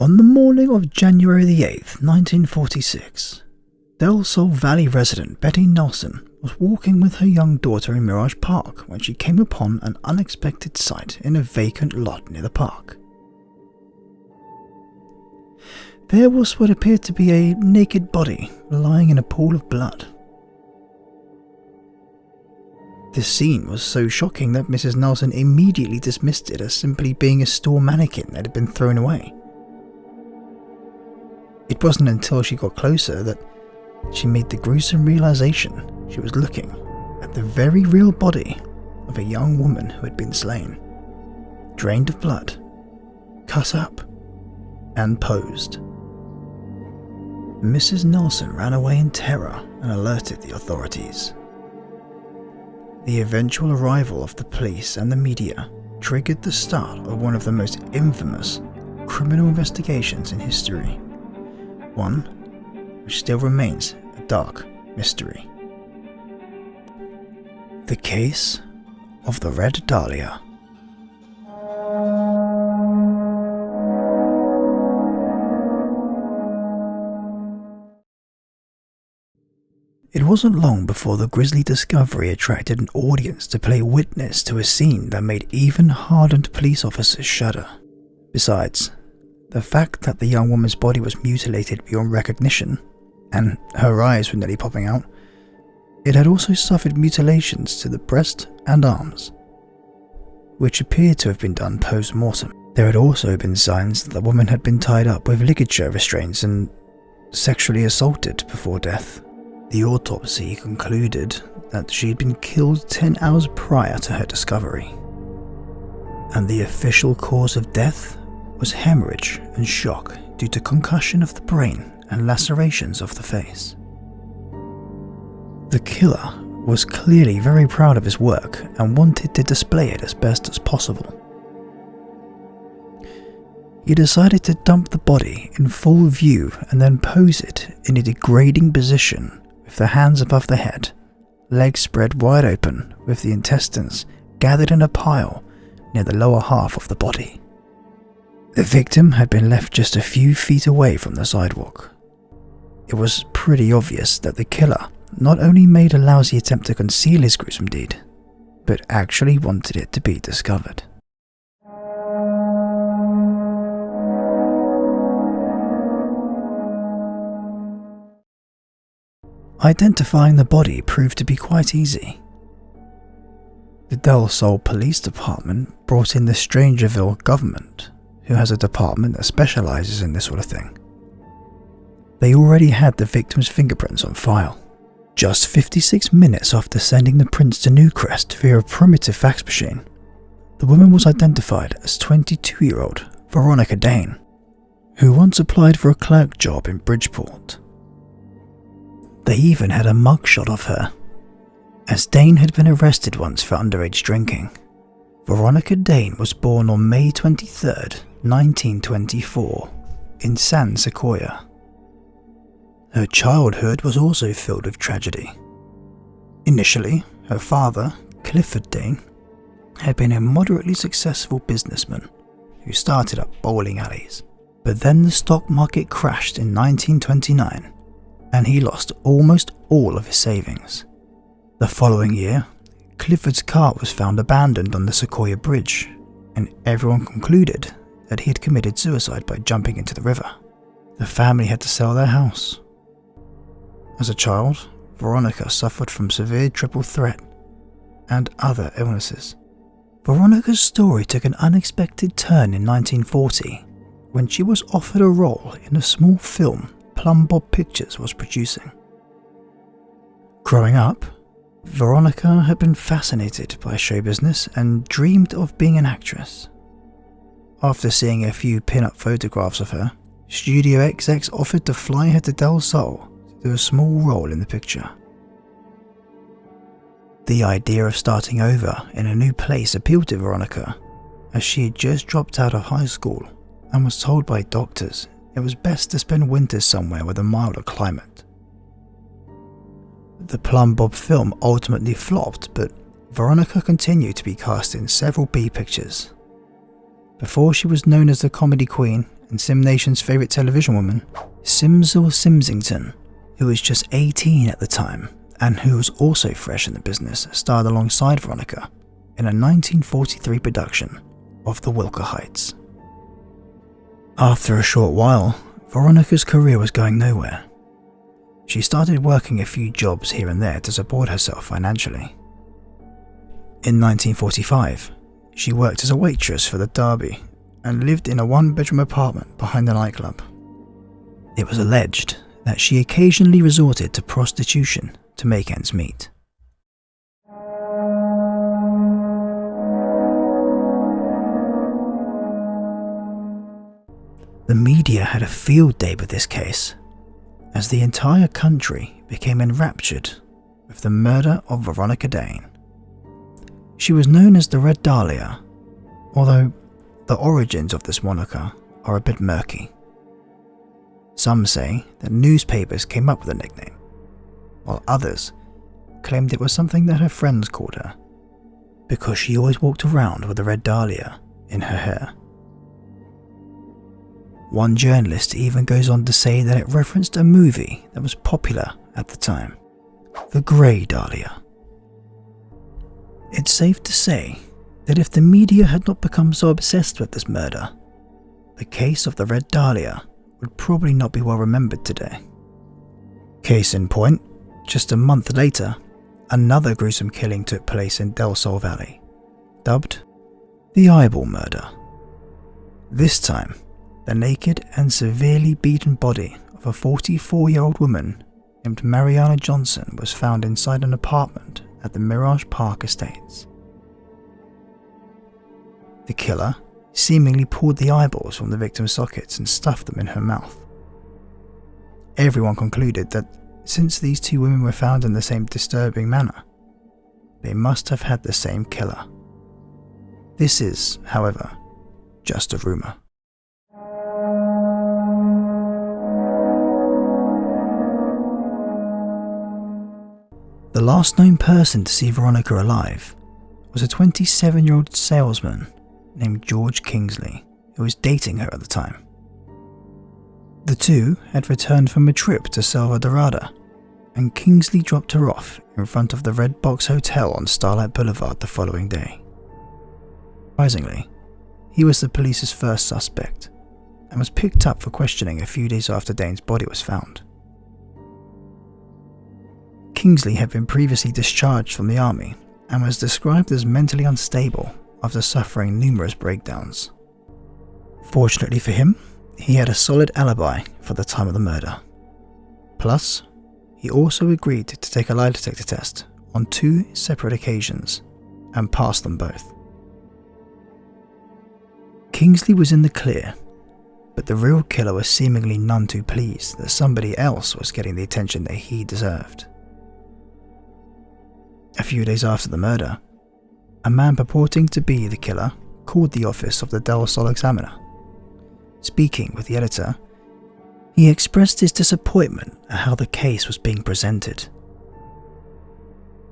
On the morning of January the 8th, 1946, Del Sol Valley resident Betty Nelson was walking with her young daughter in Mirage Park when she came upon an unexpected sight in a vacant lot near the park. There was what appeared to be a naked body lying in a pool of blood. This scene was so shocking that Mrs. Nelson immediately dismissed it as simply being a store mannequin that had been thrown away. It wasn't until she got closer that she made the gruesome realization she was looking at the very real body of a young woman who had been slain, drained of blood, cut up, and posed. Mrs. Nelson ran away in terror and alerted the authorities. The eventual arrival of the police and the media triggered the start of one of the most infamous criminal investigations in history, one which still remains a dark mystery. The case of the Red Dahlia. It wasn't long before the grisly discovery attracted an audience to play witness to a scene that made even hardened police officers shudder. Besides, the fact that the young woman's body was mutilated beyond recognition, and her eyes were nearly popping out, it had also suffered mutilations to the breast and arms, which appeared to have been done post-mortem. There had also been signs that the woman had been tied up with ligature restraints and sexually assaulted before death. The autopsy concluded that she had been killed 10 hours prior to her discovery, and the official cause of death was hemorrhage and shock due to concussion of the brain and lacerations of the face. The killer was clearly very proud of his work and wanted to display it as best as possible. He decided to dump the body in full view and then pose it in a degrading position with the hands above the head, legs spread wide open with the intestines gathered in a pile near the lower half of the body. The victim had been left just a few feet away from the sidewalk. It was pretty obvious that the killer not only made a lousy attempt to conceal his gruesome deed, but actually wanted it to be discovered. Identifying the body proved to be quite easy. The Del Sol Police Department brought in the Strangerville government, who has a department that specializes in this sort of thing. They already had the victim's fingerprints on file. Just 56 minutes after sending the prints to Newcrest via a primitive fax machine, the woman was identified as 22-year-old Veronica Dane, who once applied for a clerk job in Bridgeport. They even had a mugshot of her, as Dane had been arrested once for underage drinking. Veronica Dane was born on May 23, 1924, in San Sequoia. Her childhood was also filled with tragedy. Initially, her father, Clifford Dane, had been a moderately successful businessman who started up bowling alleys. But then the stock market crashed in 1929, and he lost almost all of his savings. The following year, Clifford's car was found abandoned on the Sequoia Bridge, and everyone concluded that he had committed suicide by jumping into the river. The family had to sell their house. As a child, Veronica suffered from severe triple threat and other illnesses. Veronica's story took an unexpected turn in 1940 when she was offered a role in a small film Plum Bob Pictures was producing. Growing up, Veronica had been fascinated by show business and dreamed of being an actress. After seeing a few pin-up photographs of her, studio execs offered to fly her to Del Sol to do a small role in the picture. The idea of starting over in a new place appealed to Veronica, as she had just dropped out of high school and was told by doctors it was best to spend winters somewhere with a milder climate. The Plum Bob film ultimately flopped, but Veronica continued to be cast in several B pictures, before she was known as the comedy queen and Sim Nation's favourite television woman, Simsel Simsington, who was just 18 at the time and who was also fresh in the business, starred alongside Veronica in a 1943 production of The Wilker Heights. After a short while, Veronica's career was going nowhere. She started working a few jobs here and there to support herself financially. In 1945, she worked as a waitress for the Derby and lived in a one-bedroom apartment behind the nightclub. It was alleged that she occasionally resorted to prostitution to make ends meet. The media had a field day with this case, as the entire country became enraptured with the murder of Veronica Dane. She was known as the Red Dahlia, although the origins of this moniker are a bit murky. Some say that newspapers came up with the nickname, while others claimed it was something that her friends called her, because she always walked around with a red dahlia in her hair. One journalist even goes on to say that it referenced a movie that was popular at the time, The Grey Dahlia. It's safe to say that if the media had not become so obsessed with this murder, the case of the Red Dahlia would probably not be well remembered today. Case in point, just a month later, another gruesome killing took place in Del Sol Valley, dubbed the Eyeball Murder. This time, the naked and severely beaten body of a 44-year-old woman named Mariana Johnson was found inside an apartment at the Mirage Park Estates. The killer seemingly pulled the eyeballs from the victim's sockets and stuffed them in her mouth. Everyone concluded that since these two women were found in the same disturbing manner, they must have had the same killer. This is, however, just a rumour. The last known person to see Veronica alive was a 27-year-old salesman named George Kingsley, who was dating her at the time. The two had returned from a trip to Selva Dorada, and Kingsley dropped her off in front of the Red Box Hotel on Starlight Boulevard the following day. Surprisingly, he was the police's first suspect and was picked up for questioning a few days after Dane's body was found. Kingsley had been previously discharged from the army and was described as mentally unstable after suffering numerous breakdowns. Fortunately for him, he had a solid alibi for the time of the murder. Plus, he also agreed to take a lie detector test on 2 separate occasions and passed them both. Kingsley was in the clear, but the real killer was seemingly none too pleased that somebody else was getting the attention that he deserved. A few days after the murder, a man purporting to be the killer called the office of the Del Sol Examiner. Speaking with the editor, he expressed his disappointment at how the case was being presented.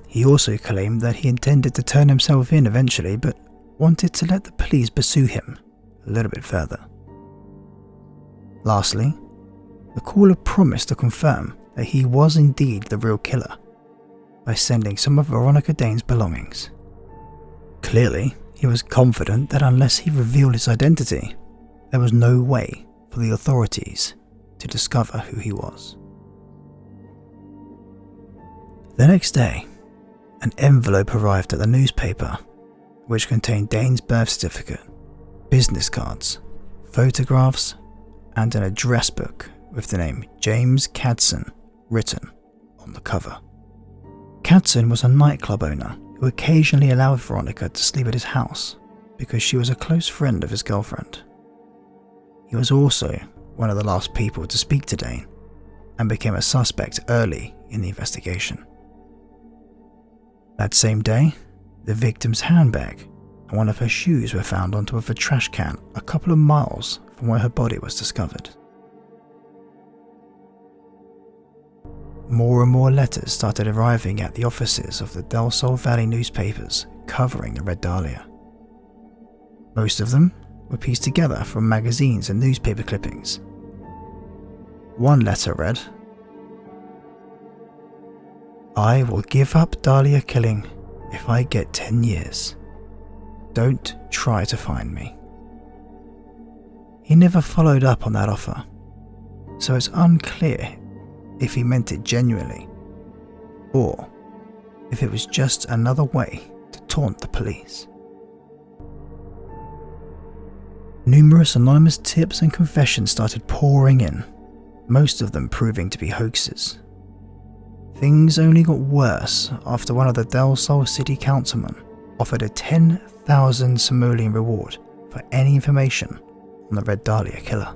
He also claimed that he intended to turn himself in eventually, but wanted to let the police pursue him a little bit further. Lastly, the caller promised to confirm that he was indeed the real killer by sending some of Veronica Dane's belongings. Clearly, he was confident that unless he revealed his identity, there was no way for the authorities to discover who he was. The next day, an envelope arrived at the newspaper, which contained Dane's birth certificate, business cards, photographs, and an address book with the name James Cadson written on the cover. Cadson was a nightclub owner who occasionally allowed Veronica to sleep at his house because she was a close friend of his girlfriend. He was also one of the last people to speak to Dane and became a suspect early in the investigation. That same day, the victim's handbag and one of her shoes were found on top of a trash can a couple of miles from where her body was discovered. More and more letters started arriving at the offices of the Del Sol Valley newspapers covering the Red Dahlia. Most of them were pieced together from magazines and newspaper clippings. One letter read, "I will give up Dahlia killing if I get 10 years. Don't try to find me." He never followed up on that offer, so it's unclear if he meant it genuinely or if it was just another way to taunt the police. Numerous anonymous tips and confessions started pouring in, most of them proving to be hoaxes. Things only got worse after one of the Del Sol city councilmen offered a 10,000 simoleon reward for any information on the Red Dahlia killer.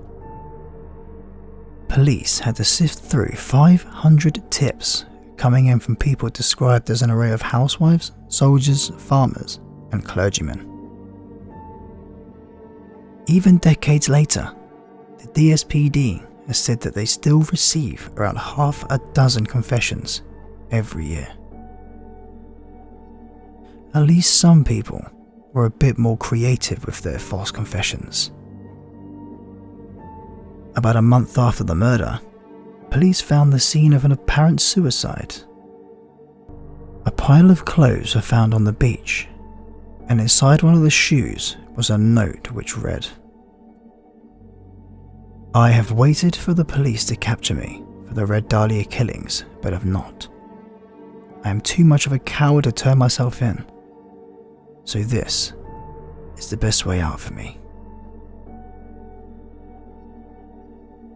Police had to sift through 500 tips coming in from people described as an array of housewives, soldiers, farmers, and clergymen. Even decades later, the DSPD has said that they still receive around half a dozen confessions every year. At least some people were a bit more creative with their false confessions. About a month after the murder, police found the scene of an apparent suicide. A pile of clothes were found on the beach, and inside one of the shoes was a note which read, "I have waited for the police to capture me for the Red Dahlia killings, but have not. I am too much of a coward to turn myself in, so this is the best way out for me."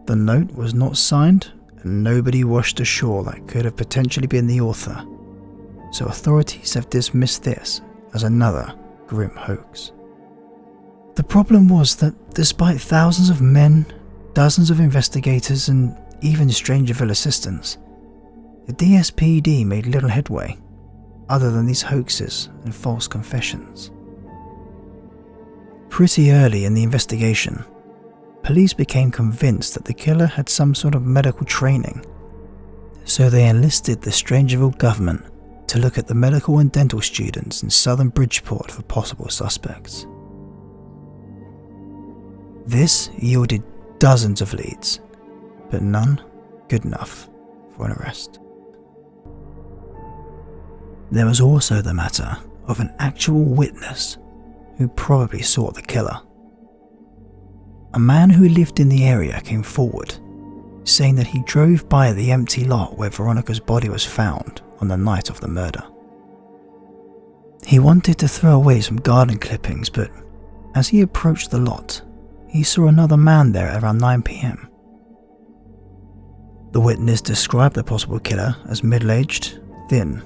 The note was not signed, and nobody washed ashore that could have potentially been the author, so authorities have dismissed this as another grim hoax. The problem was that despite thousands of men, dozens of investigators, and even Strangerville assistants, the DSPD made little headway other than these hoaxes and false confessions. Pretty early in the investigation, police became convinced that the killer had some sort of medical training, so they enlisted the Strangerville government to look at the medical and dental students in southern Bridgeport for possible suspects. This yielded dozens of leads, but none good enough for an arrest. There was also the matter of an actual witness who probably saw the killer. A man who lived in the area came forward, saying that he drove by the empty lot where Veronica's body was found on the night of the murder. He wanted to throw away some garden clippings, but as he approached the lot, he saw another man there at around 9 p.m. The witness described the possible killer as middle-aged, thin,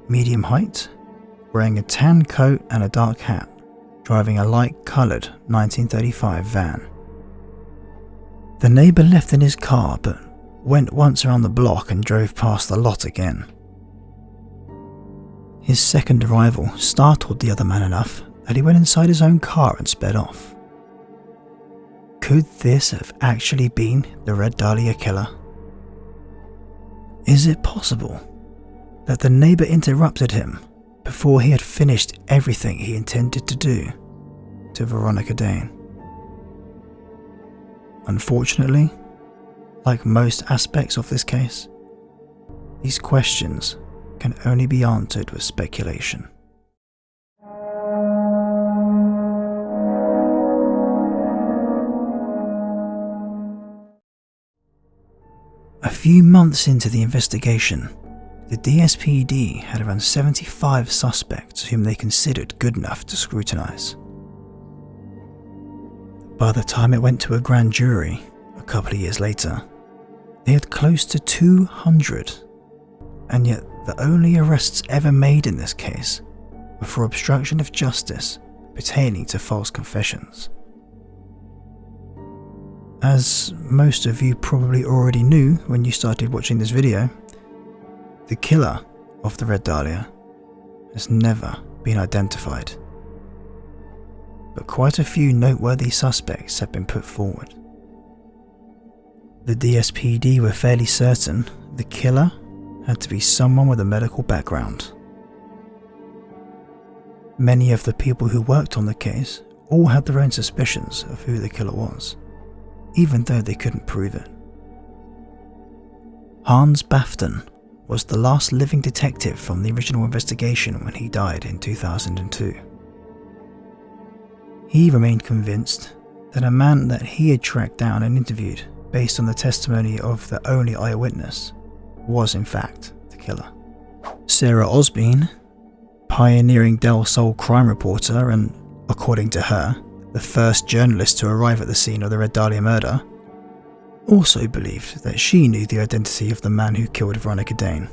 medium height, wearing a tan coat and a dark hat, driving a light-coloured 1935 van. The neighbour left in his car but went once around the block and drove past the lot again. His second arrival startled the other man enough that he went inside his own car and sped off. Could this have actually been the Red Dahlia killer? Is it possible that the neighbour interrupted him before he had finished everything he intended to do to Veronica Dane? Unfortunately, like most aspects of this case, these questions can only be answered with speculation. A few months into the investigation, the DSPD had around 75 suspects whom they considered good enough to scrutinise. By the time it went to a grand jury, a couple of years later, they had close to 200, and yet the only arrests ever made in this case were for obstruction of justice pertaining to false confessions. As most of you probably already knew when you started watching this video, the killer of the Red Dahlia has never been identified, but quite a few noteworthy suspects have been put forward. The DSPD were fairly certain the killer had to be someone with a medical background. Many of the people who worked on the case all had their own suspicions of who the killer was, even though they couldn't prove it. Hans Bafton was the last living detective from the original investigation when he died in 2002. He remained convinced that a man that he had tracked down and interviewed based on the testimony of the only eyewitness was in fact the killer. Sarah Osbean, pioneering Del Sol crime reporter and, according to her, the first journalist to arrive at the scene of the Red Dahlia murder, also believed that she knew the identity of the man who killed Veronica Dane.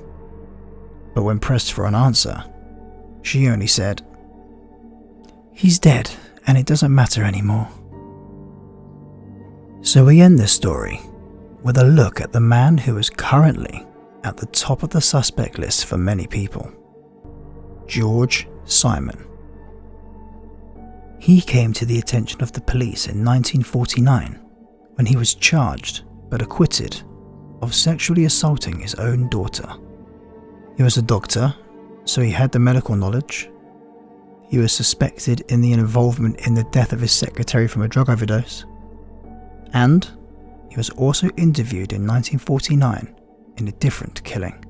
But when pressed for an answer, she only said, "He's dead and it doesn't matter anymore." So we end this story with a look at the man who is currently at the top of the suspect list for many people, George Simon. He came to the attention of the police in 1949 when he was charged but acquitted of sexually assaulting his own daughter. He was a doctor, so he had the medical knowledge. He was suspected in the involvement in the death of his secretary from a drug overdose. And he was also interviewed in 1949 in a different killing.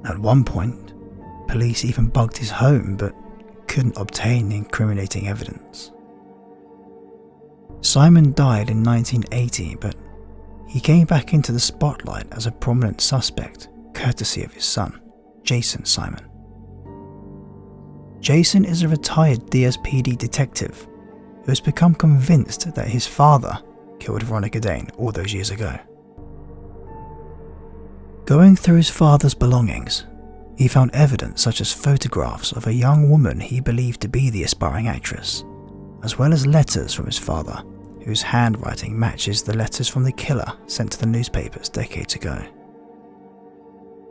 At one point, police even bugged his home but couldn't obtain incriminating evidence. Simon died in 1980, but he came back into the spotlight as a prominent suspect courtesy of his son, Jason Simon. Jason is a retired DSPD detective who has become convinced that his father killed Veronica Dane all those years ago. Going through his father's belongings, he found evidence such as photographs of a young woman he believed to be the aspiring actress, as well as letters from his father, whose handwriting matches the letters from the killer sent to the newspapers decades ago.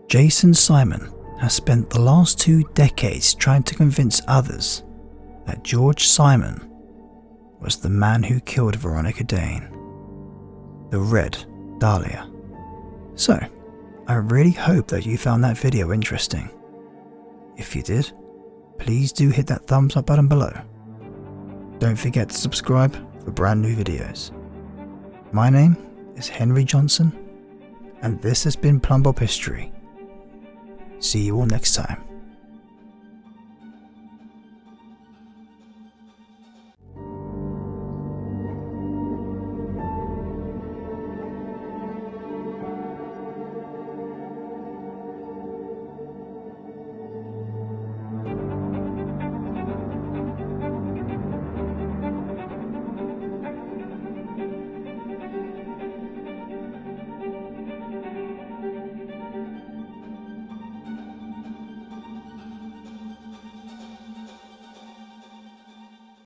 Jason Simon has spent the last 2 decades trying to convince others that George Simon was the man who killed Veronica Dane, the Red Dahlia. So, I really hope that you found that video interesting. If you did, please do hit that thumbs up button below. Don't forget to subscribe for brand new videos. My name is Henry Johnson, and this has been Plumbob History. See you all next time.